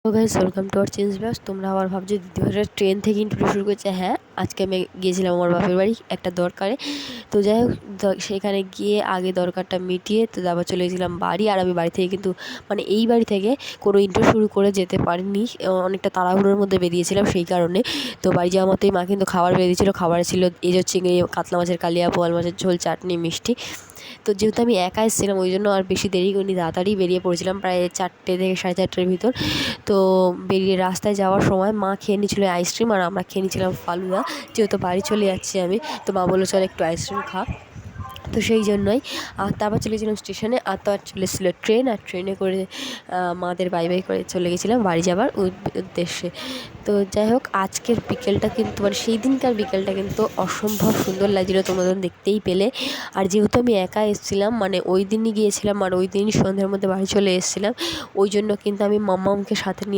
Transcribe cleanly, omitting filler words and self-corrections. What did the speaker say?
তো guys welcome to our change blogs. তোমরা আবার ভাবছো দ্বিতীয়বার ট্রেন থেকে ইন্টারভিউ শুরু করছে। হ্যাঁ, আজকে আমি গিয়েছিলাম আমার বাপের বাড়ি একটা দরকারে। তো যাই হোক, সেখানে গিয়ে আগে দরকারটা মিটিয়ে তো আবার চলে গেছিলাম বাড়ি। আর আমি বাড়ি থেকে কিন্তু এই বাড়ি থেকে কোনো ইন্টারভিউ শুরু করে যেতে পারিনি, অনেকটা তাড়াহুড়োর মধ্যে বেরিয়েছিলাম সেই কারণে। তো বাড়ি যাওয়ার মতোই মা কিন্তু খাবার বেরিয়েছিল। খাবারে ছিল এঁচোড় চিংড়ি, কাতলা মাছের কালিয়া, বোয়াল মাছের ঝোল, চাটনি, মিষ্টি। তো যেহেতু আমি একা এসেছিলাম ওই জন্য আর বেশি দেরি করিনি, তাড়াতাড়ি বেরিয়ে পড়েছিলাম প্রায় 4টে থেকে 4:30টার ভিতর। তো বেরিয়ে রাস্তায় যাওয়ার সময় মা খেয়ে নিয়েছিল আইসক্রিম আর আমরা খেয়ে নিয়েছিলাম ফালুদা। যেহেতু বাড়ি চলে যাচ্ছি আমি, তো মা বললো চল একটু আইসক্রিম খা। তো সেই জন্যই। আর তারপর চলে গেছিলাম স্টেশনে। আর তো আর চলে এসেছিলো ট্রেন, আর ট্রেনে করে মাদের বাই বাই করে চলে গেছিলাম বাড়ি যাবার উদ্দেশ্যে। তো যাই হোক, আজকের বিকেলটা কিন্তু সেই দিনকার বিকেলটা কিন্তু অসম্ভব সুন্দর লাগছিলো, তোমাদের দেখতেই পেলে। আর যেহেতু আমি একা এসেছিলাম, ওই দিনই গিয়েছিলাম আর ওই দিনই সন্ধ্যের মধ্যে বাড়ি চলে এসেছিলাম, ওই জন্য কিন্তু আমি মাম্মামকে সাথে নিয়ে